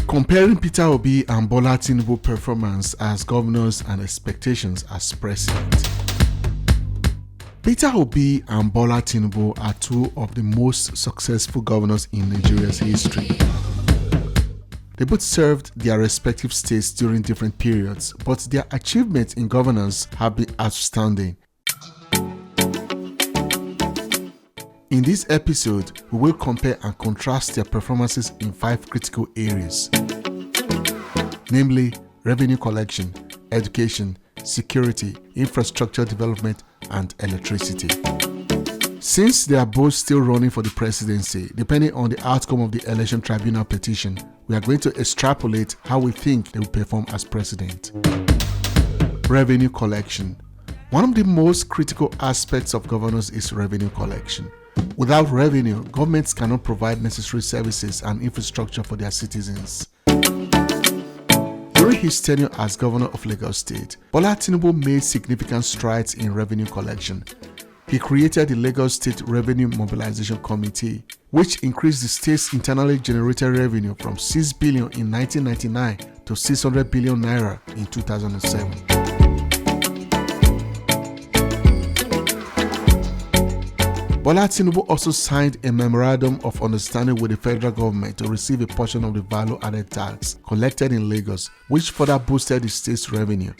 Comparing Peter Obi and Bola Tinubu performance as governors and expectations as president. Peter Obi and Bola Tinubu are two of the most successful governors in Nigeria's history. They both served their respective states during different periods, but their achievements in governance have been outstanding. In this episode, we will compare and contrast their performances in 5 critical areas, namely revenue collection, education, security, infrastructure development, and electricity. Since they are both still running for the presidency, depending on the outcome of the election tribunal petition, we are going to extrapolate how we think they will perform as president. Revenue collection. One of the most critical aspects of governance is revenue collection. Without revenue, governments cannot provide necessary services and infrastructure for their citizens. During his tenure as governor of Lagos State, Bola Tinubu made significant strides in revenue collection. He created the Lagos State Revenue Mobilization Committee, which increased the state's internally generated revenue from 6 billion in 1999 to 600 billion naira in 2007. Bola Tinubu also signed a memorandum of understanding with the federal government to receive a portion of the value-added tax collected in Lagos, which further boosted the state's revenue.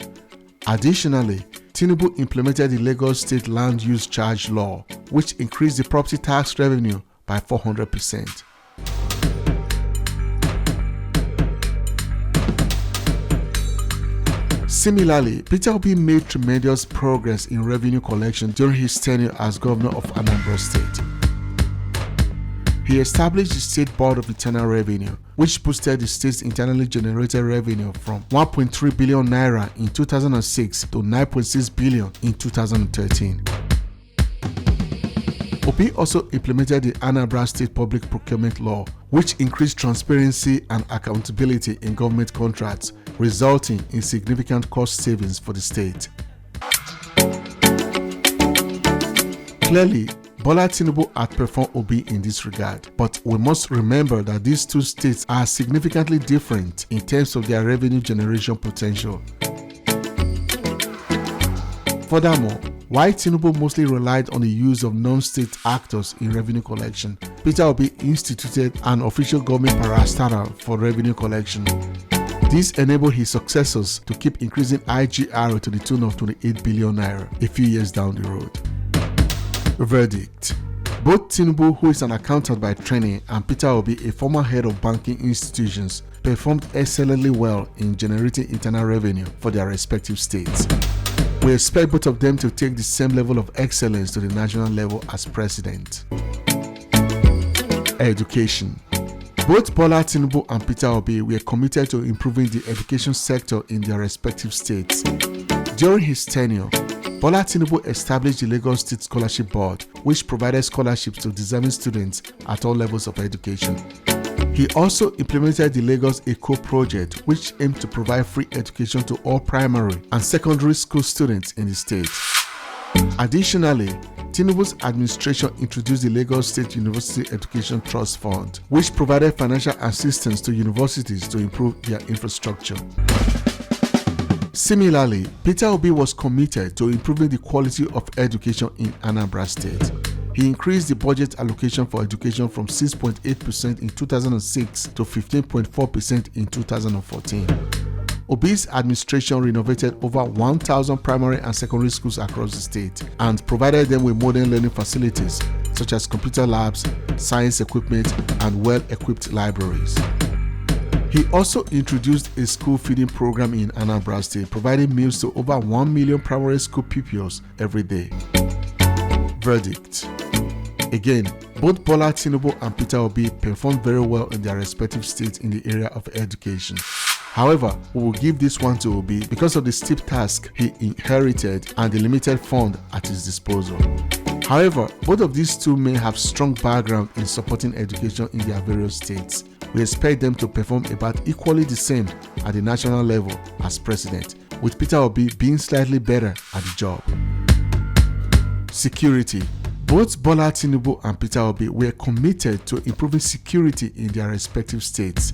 Additionally, Tinubu implemented the Lagos State Land Use Charge Law, which increased the property tax revenue by 400%. Similarly, Peter Obi made tremendous progress in revenue collection during his tenure as governor of Anambra State. He established the State Board of Internal Revenue, which boosted the state's internally generated revenue from 1.3 billion naira in 2006 to 9.6 billion in 2013. Obi also implemented the Anambra State Public Procurement Law, which increased transparency and accountability in government contracts, resulting in significant cost savings for the state. Clearly, Bola Tinubu outperformed Obi in this regard, but we must remember that these two states are significantly different in terms of their revenue generation potential. Furthermore, while Tinubu mostly relied on the use of non-state actors in revenue collection, Peter Obi instituted an official government parastatal for revenue collection. This enabled his successors to keep increasing IGR to the tune of 28 billion naira a few years down the road. Verdict. Both Tinubu, who is an accountant by training, and Peter Obi, a former head of banking institutions, performed excellently well in generating internal revenue for their respective states. We expect both of them to take the same level of excellence to the national level as president. Education. Both Bola Tinubu and Peter Obi were committed to improving the education sector in their respective states. During his tenure, Bola Tinubu established the Lagos State Scholarship Board, which provided scholarships to deserving students at all levels of education. He also implemented the Lagos Eco Project, which aimed to provide free education to all primary and secondary school students in the state. Additionally, Tinubu's administration introduced the Lagos State University Education Trust Fund, which provided financial assistance to universities to improve their infrastructure. Similarly, Peter Obi was committed to improving the quality of education in Anambra State. He increased the budget allocation for education from 6.8% in 2006 to 15.4% in 2014. Obi's administration renovated over 1,000 primary and secondary schools across the state and provided them with modern learning facilities such as computer labs, science equipment, and well-equipped libraries. He also introduced a school feeding program in Anambra State, providing meals to over 1 million primary school pupils every day. Verdict. Again, both Bola Tinubu and Peter Obi performed very well in their respective states in the area of education. However, we will give this one to Obi because of the steep task he inherited and the limited fund at his disposal. However, both of these two men have strong background in supporting education in their various states. We expect them to perform about equally the same at the national level as president, with Peter Obi being slightly better at the job. Security. Both Bola Tinubu and Peter Obi were committed to improving security in their respective states.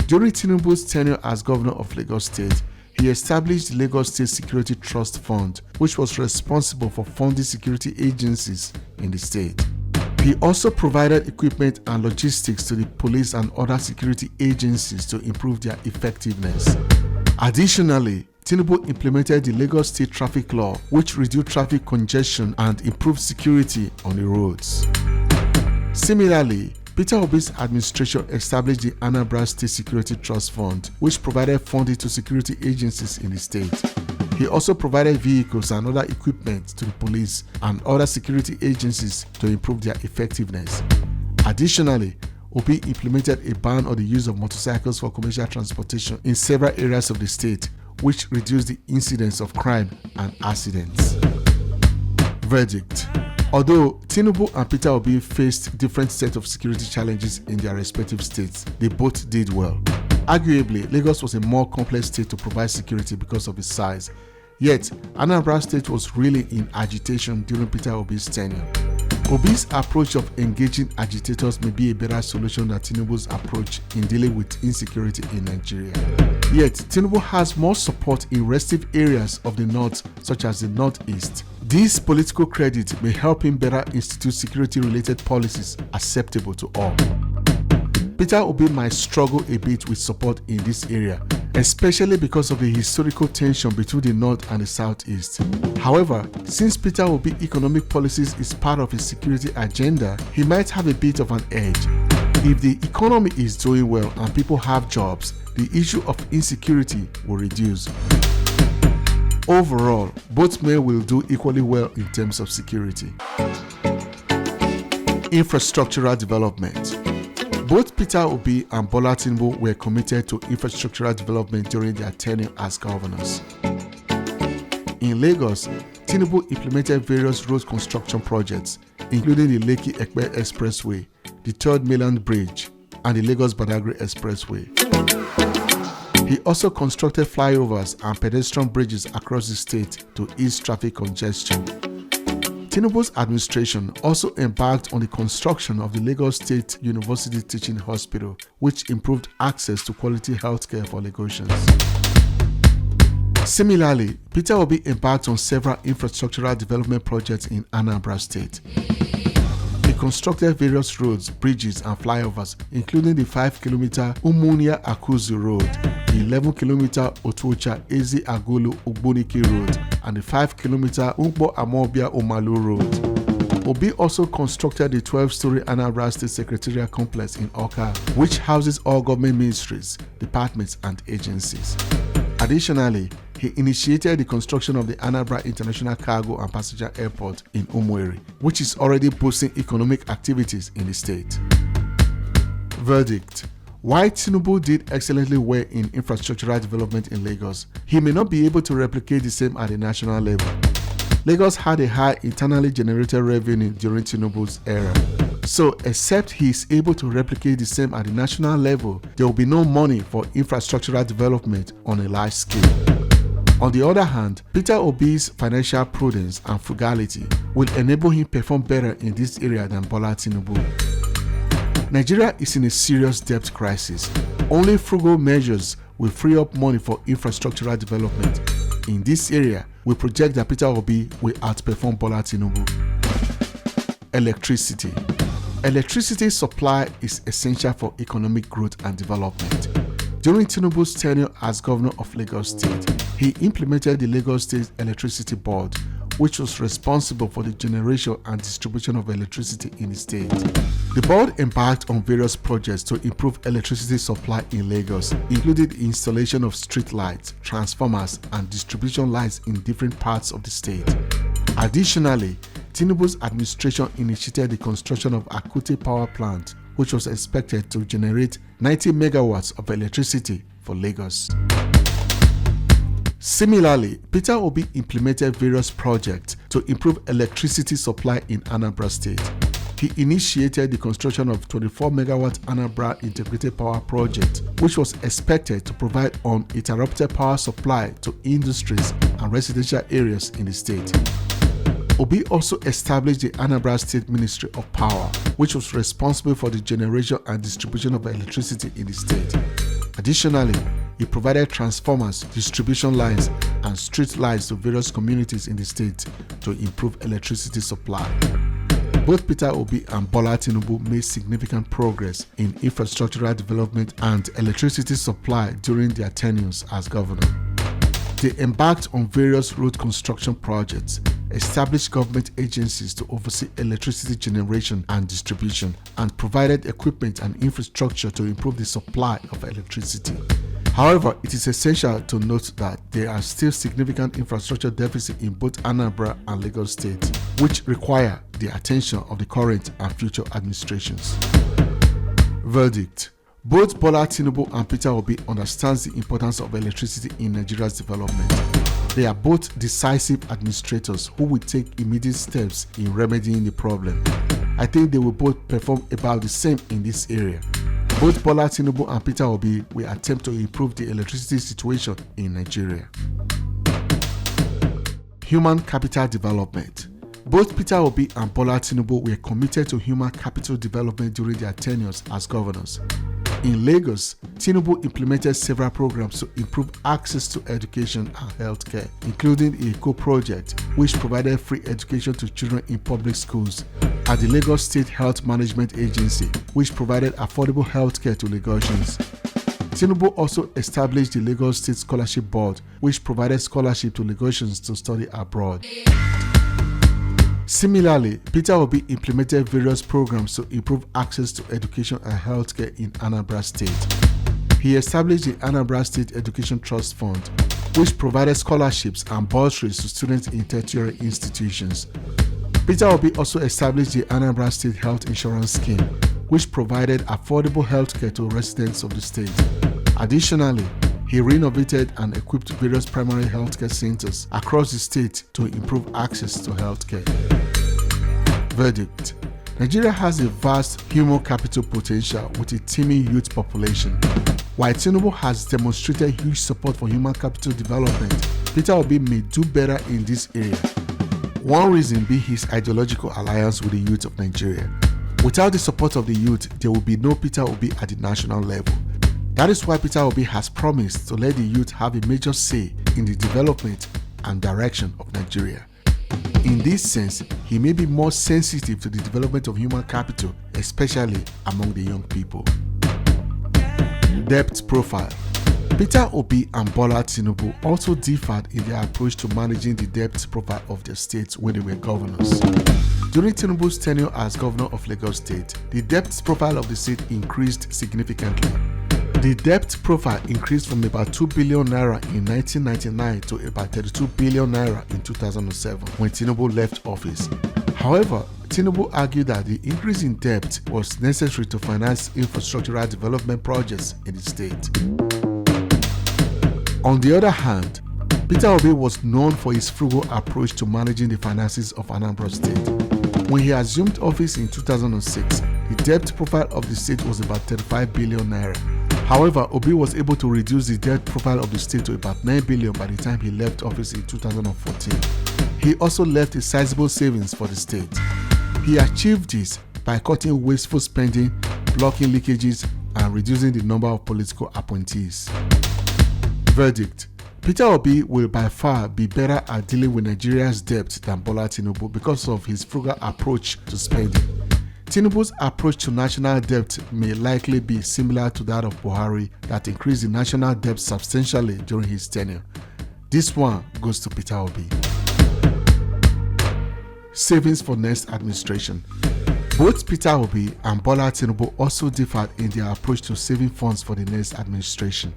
During Tinubu's tenure as governor of Lagos State, he established the Lagos State Security Trust Fund, which was responsible for funding security agencies in the state. He also provided equipment and logistics to the police and other security agencies to improve their effectiveness. Additionally, Tinubu implemented the Lagos State Traffic Law, which reduced traffic congestion and improved security on the roads. Similarly, Peter Obi's administration established the Anambra State Security Trust Fund, which provided funding to security agencies in the state. He also provided vehicles and other equipment to the police and other security agencies to improve their effectiveness. Additionally, Obi implemented a ban on the use of motorcycles for commercial transportation in several areas of the state, which reduced the incidence of crime and accidents. Verdict. Although Tinubu and Peter Obi faced different sets of security challenges in their respective states, they both did well. Arguably, Lagos was a more complex state to provide security because of its size. Yet, Anambra State was really in agitation during Peter Obi's tenure. Obi's approach of engaging agitators may be a better solution than Tinubu's approach in dealing with insecurity in Nigeria. Yet, Tinubu has more support in restive areas of the north, such as the northeast. This political credit may help him better institute security-related policies acceptable to all. Peter Obi might struggle a bit with support in this area, especially because of the historical tension between the north and the southeast. However, since Peter Obi's economic policies is part of his security agenda, he might have a bit of an edge. If the economy is doing well and people have jobs, the issue of insecurity will reduce. Overall, both men will do equally well in terms of security. Infrastructural development. Both Peter Obi and Bola Tinubu were committed to infrastructural development during their tenure as governors. In Lagos, Tinubu implemented various road construction projects, including the Lekki-Epe Expressway, the Third Mainland Bridge, and the Lagos-Badagry Expressway. He also constructed flyovers and pedestrian bridges across the state to ease traffic congestion. Tinubu's administration also embarked on the construction of the Lagos State University Teaching Hospital, which improved access to quality healthcare for Lagosians. Similarly, Peter Obi embarked on several infrastructural development projects in Anambra State. He constructed various roads, bridges, and flyovers, including the 5-kilometer Umunia-Akuzu Road, the 11-kilometer Otuocha-Ezi-Agulu Ugbonike Road, and the 5-kilometer Ugbo-Amobia-Omalu Road. Obi also constructed the 12-story Anambra State Secretariat Complex in Awka, which houses all government ministries, departments, and agencies. Additionally, he initiated the construction of the Anambra International Cargo and Passenger Airport in Umueri, which is already boosting economic activities in the state. Verdict. While Tinubu did excellently well in infrastructural development in Lagos, he may not be able to replicate the same at the national level. Lagos had a high internally generated revenue during Tinubu's era. So, except he is able to replicate the same at the national level, there will be no money for infrastructural development on a large scale. On the other hand, Peter Obi's financial prudence and frugality will enable him to perform better in this area than Bola Tinubu. Nigeria is in a serious debt crisis. Only frugal measures will free up money for infrastructural development. In this area, we project that Peter Obi will outperform Bola Tinubu. Electricity. Electricity supply is essential for economic growth and development. During Tinubu's tenure as governor of Lagos State, he implemented the Lagos State Electricity Board, which was responsible for the generation and distribution of electricity in the state. The board embarked on various projects to improve electricity supply in Lagos, including the installation of street lights, transformers, and distribution lights in different parts of the state. Additionally, Tinubu's administration initiated the construction of Akute Power Plant, which was expected to generate 90 megawatts of electricity for Lagos. Similarly, Peter Obi implemented various projects to improve electricity supply in Anambra State. He initiated the construction of 24-megawatt Anambra Integrated Power Project, which was expected to provide uninterrupted power supply to industries and residential areas in the state. Obi also established the Anambra State Ministry of Power, which was responsible for the generation and distribution of electricity in the state. Additionally, he provided transformers, distribution lines, and street lights to various communities in the state to improve electricity supply. Both Peter Obi and Bola Tinubu made significant progress in infrastructural development and electricity supply during their tenures as governor. They embarked on various road construction projects, established government agencies to oversee electricity generation and distribution, and provided equipment and infrastructure to improve the supply of electricity. However, it is essential to note that there are still significant infrastructure deficits in both Anambra and Lagos states, which require the attention of the current and future administrations. Verdict: both Bola Tinubu and Peter Obi understand the importance of electricity in Nigeria's development. They are both decisive administrators who will take immediate steps in remedying the problem. I think they will both perform about the same in this area. Both Bola Tinubu and Peter Obi will attempt to improve the electricity situation in Nigeria. Human capital development. Both Peter Obi and Bola Tinubu were committed to human capital development during their tenures as governors. In Lagos, Tinubu implemented several programs to improve access to education and healthcare, including a co-project which provided free education to children in public schools, and the Lagos State Health Management Agency, which provided affordable healthcare to Lagosians. Tinubu also established the Lagos State Scholarship Board, which provided scholarship to Lagosians to study abroad. Similarly, Peter Obi implemented various programs to improve access to education and healthcare in Anambra State. He established the Anambra State Education Trust Fund, which provided scholarships and bursaries to students in tertiary institutions. Peter Obi also established the Anambra State Health Insurance Scheme, which provided affordable healthcare to residents of the state. Additionally, he renovated and equipped various primary healthcare centers across the state to improve access to healthcare. Verdict: Nigeria has a vast human capital potential with a teeming youth population. While Tinubu has demonstrated huge support for human capital development, Peter Obi may do better in this area. One reason being his ideological alliance with the youth of Nigeria. Without the support of the youth, there will be no Peter Obi at the national level. That is why Peter Obi has promised to let the youth have a major say in the development and direction of Nigeria. In this sense, he may be more sensitive to the development of human capital, especially among the young people. Debt profile. Peter Obi and Bola Tinubu also differed in their approach to managing the debt profile of their states when they were governors. During Tinubu's tenure as governor of Lagos State, the debt profile of the state increased significantly. The debt profile increased from about 2 billion naira in 1999 to about 32 billion naira in 2007 when Tinubu left office. However, Tinubu argued that the increase in debt was necessary to finance infrastructural development projects in the state. On the other hand, Peter Obi was known for his frugal approach to managing the finances of Anambra State. When he assumed office in 2006, the debt profile of the state was about 35 billion naira. However, Obi was able to reduce the debt profile of the state to about 9 billion by the time he left office in 2014. He also left a sizable savings for the state. He achieved this by cutting wasteful spending, blocking leakages, and reducing the number of political appointees. Verdict: Peter Obi will by far be better at dealing with Nigeria's debt than Bola Tinubu because of his frugal approach to spending. Tinubu's approach to national debt may likely be similar to that of Buhari that increased the national debt substantially during his tenure. This one goes to Peter Obi. Savings for next administration. Both Peter Obi and Bola Tinubu also differed in their approach to saving funds for the next administration.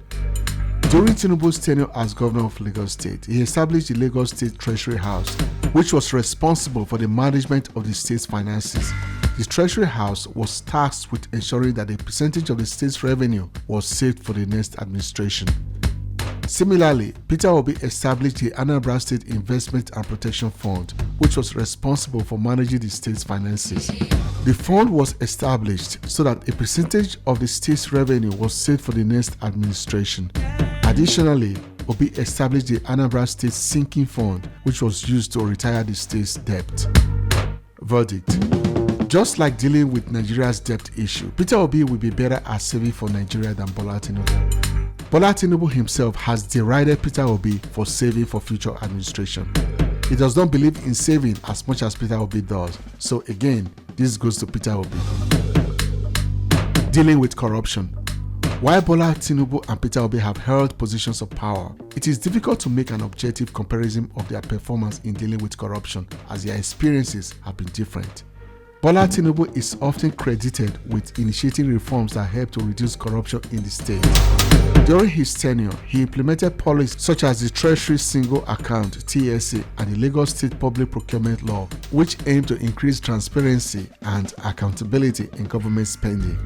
During Tinubu's tenure as governor of Lagos State, he established the Lagos State Treasury House, which was responsible for the management of the state's finances. The Treasury House was tasked with ensuring that a percentage of the state's revenue was saved for the next administration. Similarly, Peter Obi established the Anambra State Investment and Protection Fund, which was responsible for managing the state's finances. The fund was established so that a percentage of the state's revenue was saved for the next administration. Additionally, Obi established the Anambra State Sinking Fund, which was used to retire the state's debt. Verdict. Just like dealing with Nigeria's debt issue, Peter Obi will be better at saving for Nigeria than Bola Tinubu. Bola Tinubu himself has derided Peter Obi for saving for future administration. He does not believe in saving as much as Peter Obi does. So again, this goes to Peter Obi. Dealing with corruption. While Bola Tinubu and Peter Obi have held positions of power, it is difficult to make an objective comparison of their performance in dealing with corruption, as their experiences have been different. Bola Tinubu is often credited with initiating reforms that help to reduce corruption in the state. During his tenure, he implemented policies such as the Treasury Single Account (TSA) and the Lagos State Public Procurement Law, which aim to increase transparency and accountability in government spending.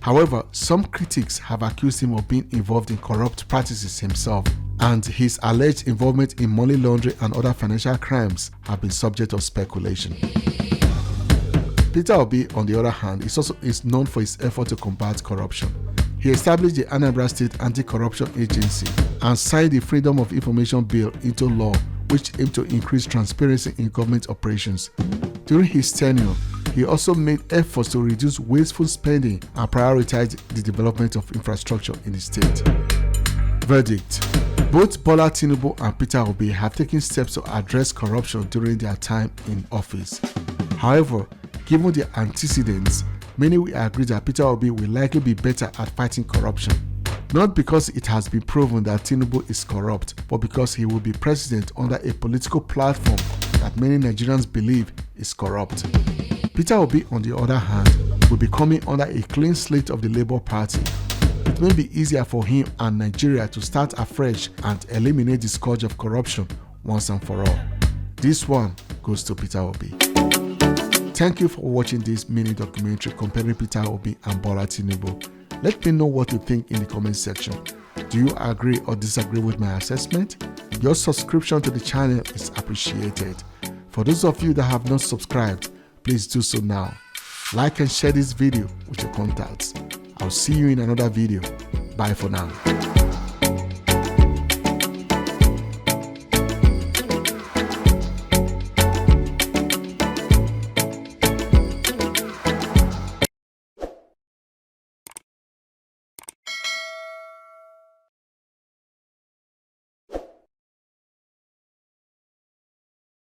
However, some critics have accused him of being involved in corrupt practices himself, and his alleged involvement in money laundering and other financial crimes have been subject of speculation. Peter Obi, on the other hand, is known for his effort to combat corruption. He established the Anambra State Anti-Corruption Agency and signed the Freedom of Information Bill into law, which aimed to increase transparency in government operations. During his tenure, he also made efforts to reduce wasteful spending and prioritize the development of infrastructure in the state. Verdict. Both Bola Tinubu and Peter Obi have taken steps to address corruption during their time in office. However, given the antecedents, many will agree that Peter Obi will likely be better at fighting corruption. Not because it has been proven that Tinubu is corrupt, but because he will be president under a political platform that many Nigerians believe is corrupt. Peter Obi, on the other hand, will be coming under a clean slate of the Labour Party. It may be easier for him and Nigeria to start afresh and eliminate the scourge of corruption once and for all. This one goes to Peter Obi. Thank you for watching this mini documentary comparing Peter Obi and Bola Tinubu. Let me know what you think in the comment section. Do you agree or disagree with my assessment? Your subscription to the channel is appreciated. For those of you that have not subscribed, please do so now. Like and share this video with your contacts. I'll see you in another video. Bye for now.